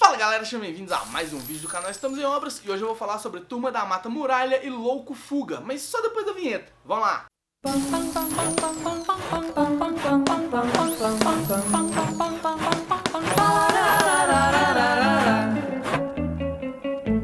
Fala galera, sejam bem-vindos a mais um vídeo do canal Estamos em Obras. E hoje eu vou falar sobre Turma da Mata Muralha e Louco Fuga, mas só depois da vinheta. Vamos lá!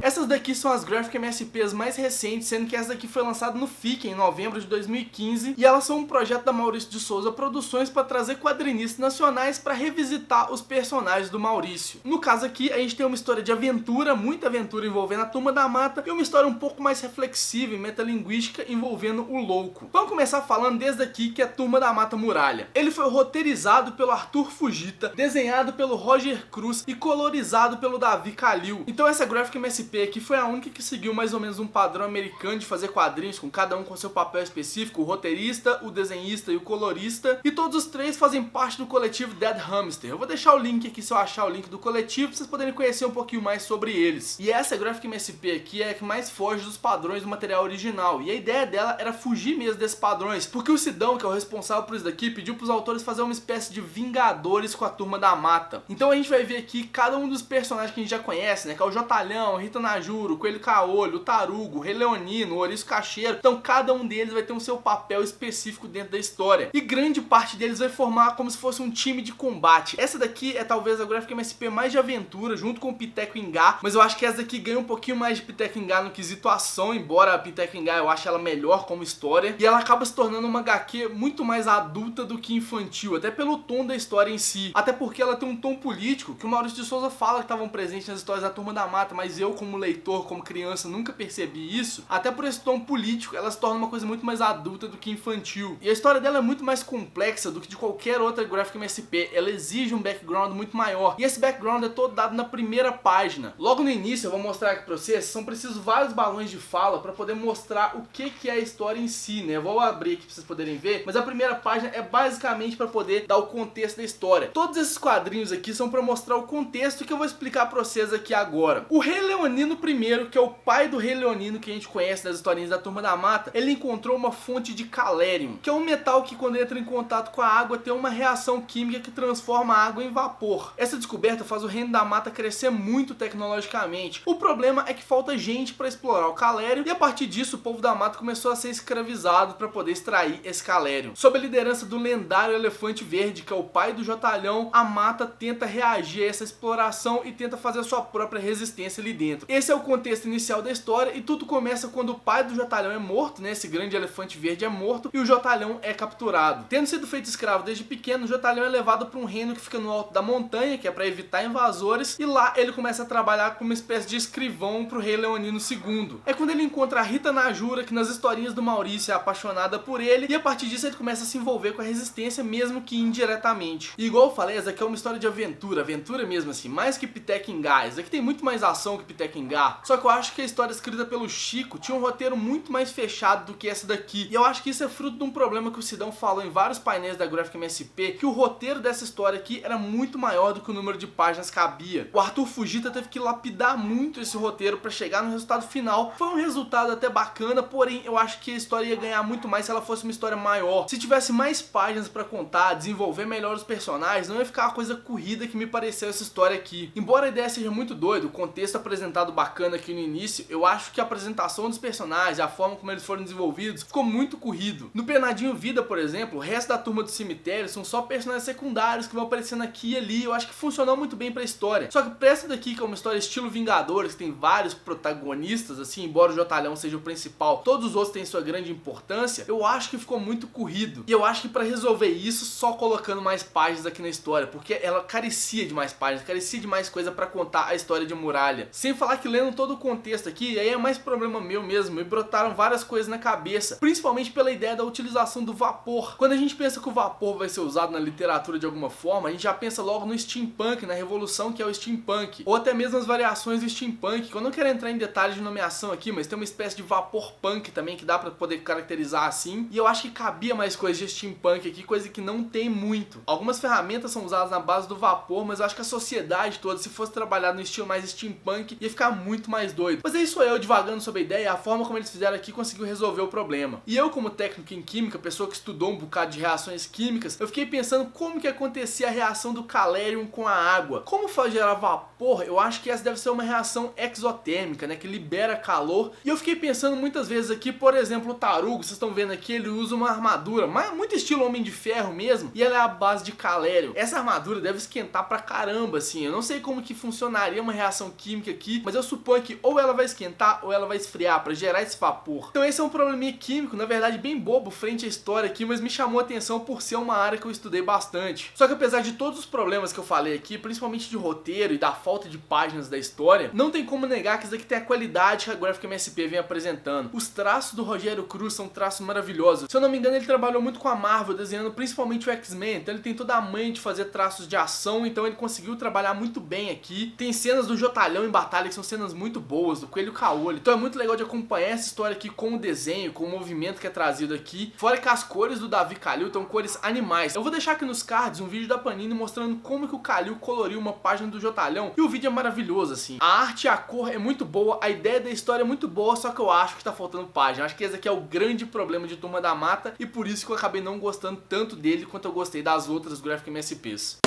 Essas daqui são as Graphic MSPs mais recentes, sendo que essa daqui foi lançada no FIC em novembro de 2015 e elas são um projeto da Maurício de Souza Produções para trazer quadrinistas nacionais para revisitar os personagens do Maurício. No caso aqui, a gente tem uma história de aventura, muita aventura envolvendo a Turma da Mata e uma história um pouco mais reflexiva e metalinguística envolvendo o Louco. Vamos começar falando desde aqui, que é a Turma da Mata Muralha. Ele foi roteirizado pelo Arthur Fujita, desenhado pelo Roger Cruz e colorizado pelo Davi Calil. Então essa Graphic MSP aqui foi a única que seguiu mais ou menos um padrão americano de fazer quadrinhos, com cada um com seu papel específico, o roteirista, o desenhista e o colorista, e todos os três fazem parte do coletivo Dead Hamster. Eu vou deixar o link aqui, se eu achar o link do coletivo, pra vocês poderem conhecer um pouquinho mais sobre eles. E essa Graphic MSP aqui é a que mais foge dos padrões do material original, e a ideia dela era fugir mesmo desses padrões, porque o Sidão, que é o responsável por isso daqui, pediu pros autores fazer uma espécie de Vingadores com a Turma da Mata. Então a gente vai ver aqui cada um dos personagens que a gente já conhece, né, que é o Jotalhão, Rita Najuro, o Coelho Caolho, o Tarugo, o Rei Leonino, o Ouriço Cacheiro. Então cada um deles vai ter um seu papel específico dentro da história. E grande parte deles vai formar como se fosse um time de combate. Essa daqui é talvez a Graphic MSP mais de aventura, junto com o Piteco Ingá, mas eu acho que essa daqui ganha um pouquinho mais de Piteco Ingá no quesito ação, embora a Piteco Ingá eu ache ela melhor como história. E ela acaba se tornando uma HQ muito mais adulta do que infantil, até pelo tom da história em si. Até porque ela tem um tom político, que o Maurício de Souza fala que estavam presentes nas histórias da Turma da Mata, mas eu como leitor, como criança, nunca percebi isso. Até por esse tom político, ela se torna uma coisa muito mais adulta do que infantil. E a história dela é muito mais complexa do que de qualquer outra Graphic MSP. Ela exige um background muito maior. E esse background é todo dado na primeira página. Logo no início, eu vou mostrar aqui pra vocês, são precisos vários balões de fala para poder mostrar o que é a história em si, né? Eu vou abrir aqui pra vocês poderem ver, mas a primeira página é basicamente para poder dar o contexto da história. Todos esses quadrinhos aqui são para mostrar o contexto que eu vou explicar pra vocês aqui agora. O Rei Leonino I, que é o pai do Rei Leonino que a gente conhece das historinhas da Turma da Mata, ele encontrou uma fonte de calérium, que é um metal que quando entra em contato com a água tem uma reação química que transforma a água em vapor. Essa descoberta faz o Reino da Mata crescer muito tecnologicamente. O problema é que falta gente para explorar o calérium e a partir disso o povo da mata começou a ser escravizado para poder extrair esse calérium. Sob a liderança do lendário Elefante Verde, que é o pai do Jotalhão, a mata tenta reagir a essa exploração e tenta fazer a sua própria resistência ali dentro. Esse é o contexto inicial da história e tudo começa quando o pai do Jotalhão é morto, né? Esse grande elefante verde é morto e o Jotalhão é capturado. Tendo sido feito escravo desde pequeno, o Jotalhão é levado para um reino que fica no alto da montanha, que é para evitar invasores, e lá ele começa a trabalhar como uma espécie de escrivão para o Rei Leonino II. É quando ele encontra a Rita Najura, que nas historinhas do Maurício é apaixonada por ele, e a partir disso ele começa a se envolver com a resistência, mesmo que indiretamente. E igual eu falei, essa aqui é uma história de aventura, aventura mesmo assim, mais que Piteco Ingá. Essa aqui tem muito mais ação que Piteco Ingá, só que eu acho que a história escrita pelo Chico tinha um roteiro muito mais fechado do que essa daqui. E eu acho que isso é fruto de um problema que o Sidão falou em vários painéis da Graphic MSP, que o roteiro dessa história aqui era muito maior do que o número de páginas cabia. O Arthur Fujita teve que lapidar muito esse roteiro para chegar no resultado final. Foi um resultado até bacana, porém eu acho que a história ia ganhar muito mais se ela fosse uma história maior. Se tivesse mais páginas para contar, desenvolver melhor os personagens, não ia ficar uma coisa corrida que me pareceu essa história aqui. Embora a ideia seja muito doida, o contexto apresentado bacana aqui no início, eu acho que a apresentação dos personagens, a forma como eles foram desenvolvidos, ficou muito corrido. No Penadinho Vida, por exemplo, o resto da Turma do Cemitério são só personagens secundários que vão aparecendo aqui e ali. Eu acho que funcionou muito bem pra história. Só que pra essa daqui, que é uma história estilo Vingadores, que tem vários protagonistas, assim, embora o Jotalhão seja o principal, todos os outros têm sua grande importância, eu acho que ficou muito corrido. E eu acho que pra resolver isso, só colocando mais páginas aqui na história, porque ela carecia de mais páginas, carecia de mais coisa pra contar a história de Muralha. Sem falar que lendo todo o contexto aqui, aí é mais problema meu mesmo, me brotaram várias coisas na cabeça, principalmente pela ideia da utilização do vapor. Quando a gente pensa que o vapor vai ser usado na literatura de alguma forma, a gente já pensa logo no steampunk, na revolução que é o steampunk, ou até mesmo as variações do steampunk, que eu não quero entrar em detalhes de nomeação aqui, mas tem uma espécie de vapor punk também que dá pra poder caracterizar assim, e eu acho que cabia mais coisas de steampunk aqui, coisa que não tem muito. Algumas ferramentas são usadas na base do vapor, mas eu acho que a sociedade toda, se fosse trabalhar no estilo mais steampunk, ia ficar muito mais doido. Mas aí sou eu divagando sobre a ideia e a forma como eles fizeram aqui conseguiu resolver o problema. E eu, como técnico em química, pessoa que estudou um bocado de reações químicas, eu fiquei pensando como que acontecia a reação do calérium com a água. Como faz gerar vapor, eu acho que essa deve ser uma reação exotérmica, né, que libera calor. E eu fiquei pensando muitas vezes aqui, por exemplo, o Tarugo, vocês estão vendo aqui, ele usa uma armadura, mas muito estilo Homem de Ferro mesmo, e ela é a base de calérium. Essa armadura deve esquentar pra caramba, assim. Eu não sei como que funcionaria uma reação química aqui, mas eu suponho que ou ela vai esquentar ou ela vai esfriar pra gerar esse vapor. Então esse é um probleminha químico, na verdade bem bobo frente à história aqui, mas me chamou a atenção por ser uma área que eu estudei bastante. Só que apesar de todos os problemas que eu falei aqui, principalmente de roteiro e da falta de páginas da história, não tem como negar que isso daqui tem a qualidade que a Graphic MSP vem apresentando. Os traços do Rogério Cruz são traços maravilhosos. Se eu não me engano, ele trabalhou muito com a Marvel, desenhando principalmente o X-Men, então ele tem toda a manha de fazer traços de ação, então ele conseguiu trabalhar muito bem aqui. Tem cenas do Jotalhão em batalha que são cenas muito boas, do Coelho Caolho, então é muito legal de acompanhar essa história aqui com o desenho, com o movimento que é trazido aqui. Fora que as cores do Davi Calil estão cores animais. Eu vou deixar aqui nos cards um vídeo da Panini mostrando como que o Calil coloriu uma página do Jotalhão, e o vídeo é maravilhoso, assim. A arte e a cor é muito boa, a ideia da história é muito boa, só que eu acho que tá faltando página. Eu acho que esse aqui é o grande problema de Turma da Mata, e por isso que eu acabei não gostando tanto dele quanto eu gostei das outras Graphic MSPs.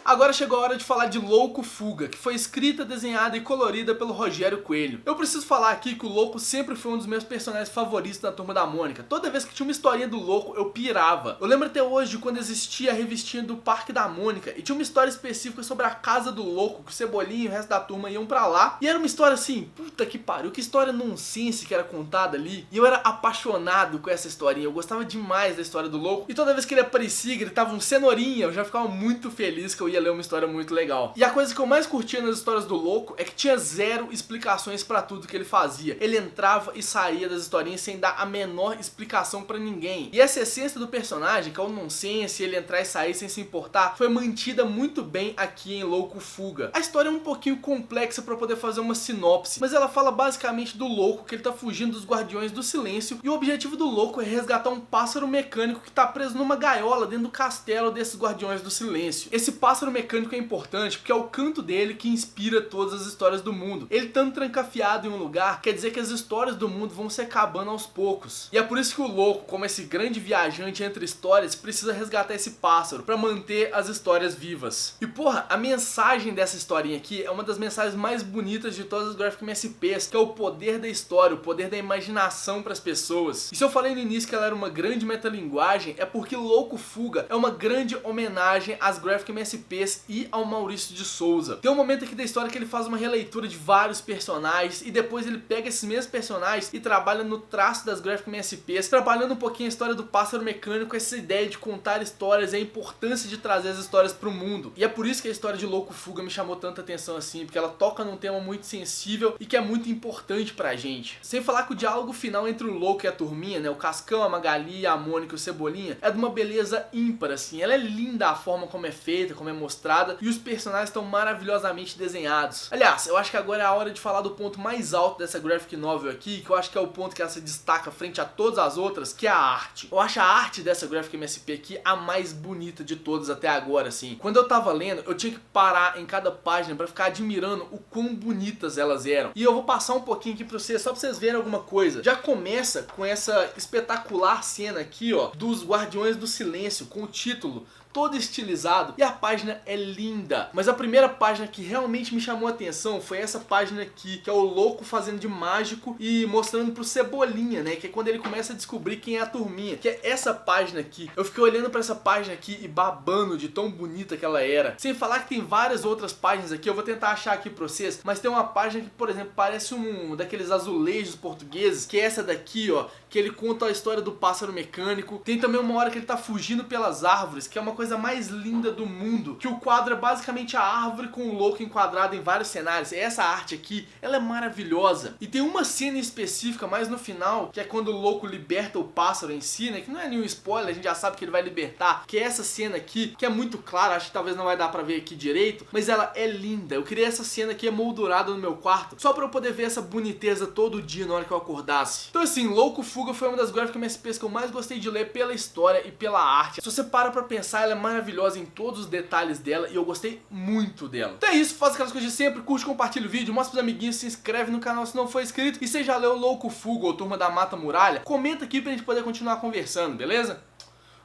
Agora chegou a hora de falar de Louco Fuga, que foi escrita, desenhada e colorida pelo Rogério Coelho. Eu preciso falar aqui que o Louco sempre foi um dos meus personagens favoritos da Turma da Mônica. Toda vez que tinha uma historinha do Louco, eu pirava. Eu lembro até hoje de quando existia a revistinha do Parque da Mônica, e tinha uma história específica sobre a casa do Louco, que o Cebolinha e o resto da turma iam pra lá. E era uma história assim, puta que pariu, que história nonsense que era contada ali. E eu era apaixonado com essa historinha, eu gostava demais da história do Louco. E toda vez que ele aparecia, gritava um cenourinha, eu já ficava muito feliz que eu ia ler uma história muito legal. E a coisa que eu mais curtia nas histórias do Louco é que tinha zero explicações pra tudo que ele fazia. Ele entrava e saía das historinhas sem dar a menor explicação pra ninguém. E essa essência do personagem, que é o nonsense, ele entrar e sair sem se importar, foi mantida muito bem aqui em Louco Fuga. A história é um pouquinho complexa pra poder fazer uma sinopse, mas ela fala basicamente do Louco, que ele tá fugindo dos Guardiões do Silêncio, e o objetivo do Louco é resgatar um pássaro mecânico que tá preso numa gaiola dentro do castelo desses Guardiões do Silêncio. Esse pássaro mecânico é importante porque é o canto dele que inspira todas as histórias do mundo. Ele estando trancafiado em um lugar, quer dizer que as histórias do mundo vão se acabando aos poucos. E é por isso que o Louco, como esse grande viajante entre histórias, precisa resgatar esse pássaro pra manter as histórias vivas. E porra, a mensagem dessa historinha aqui é uma das mensagens mais bonitas de todas as Graphic MSPs, que é o poder da história, o poder da imaginação pras pessoas. E se eu falei no início que ela era uma grande metalinguagem, é porque Louco Fuga é uma grande homenagem às Graphic MSPs e ao Maurício de Souza. Tem um momento aqui da história que ele faz uma releitura de vários personagens e depois ele pega esses mesmos personagens e trabalha no traço das Graphic MSPs, trabalhando um pouquinho a história do pássaro mecânico, essa ideia de contar histórias e a importância de trazer as histórias pro mundo. E é por isso que a história de Louco Fuga me chamou tanta atenção assim, porque ela toca num tema muito sensível e que é muito importante pra gente. Sem falar que o diálogo final entre o Louco e a turminha, né, o Cascão, a Magali, a Mônica e o Cebolinha, é de uma beleza ímpar, assim. Ela é linda a forma como é feita, como é mostrada, e os personagens estão maravilhosamente desenhados. Aliás, eu acho que agora é a hora de falar do ponto mais alto dessa graphic novel aqui, que eu acho que é o ponto que ela se destaca frente a todas as outras, que é a arte. Eu acho a arte dessa graphic MSP aqui a mais bonita de todas até agora, assim. Quando eu tava lendo, eu tinha que parar em cada página pra ficar admirando o quão bonitas elas eram. E eu vou passar um pouquinho aqui pra vocês, só pra vocês verem alguma coisa. Já começa com essa espetacular cena aqui, ó, dos Guardiões do Silêncio, com o título todo estilizado, e a página é linda. Mas a primeira página que realmente me chamou a atenção foi essa página aqui, que é o Louco fazendo de mágico e mostrando pro Cebolinha, né, que é quando ele começa a descobrir quem é a turminha, que é essa página aqui. Eu fiquei olhando pra essa página aqui e babando de tão bonita que ela era. Sem falar que tem várias outras páginas aqui, eu vou tentar achar aqui pra vocês, mas tem uma página que, por exemplo, parece um daqueles azulejos portugueses, que é essa daqui, ó, que ele conta a história do pássaro mecânico. Tem também uma hora que ele tá fugindo pelas árvores, que é uma coisa mais linda do mundo, que o quadro é basicamente a árvore com o Louco enquadrado em vários cenários. Essa arte aqui, ela é maravilhosa. E tem uma cena específica mais no final, que é quando o Louco liberta o pássaro em si, né, que não é nenhum spoiler, a gente já sabe que ele vai libertar, que é essa cena aqui, que é muito clara, acho que talvez não vai dar pra ver aqui direito, mas ela é linda. Eu queria essa cena aqui emoldurada no meu quarto, só pra eu poder ver essa boniteza todo dia na hora que eu acordasse. Então assim, Louco Fuga foi uma das Graphic MSPs que eu mais gostei de ler pela história e pela arte. Se você para pra pensar, ela é maravilhosa em todos os detalhes dela e eu gostei muito dela. Então é isso, faz aquelas coisas de sempre, curte, compartilha o vídeo, mostra pros amiguinhos, se inscreve no canal se não for inscrito. E se já leu Louco Fugo ou Turma da Mata Muralha, comenta aqui pra gente poder continuar conversando, beleza?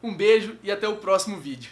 Um beijo e até o próximo vídeo.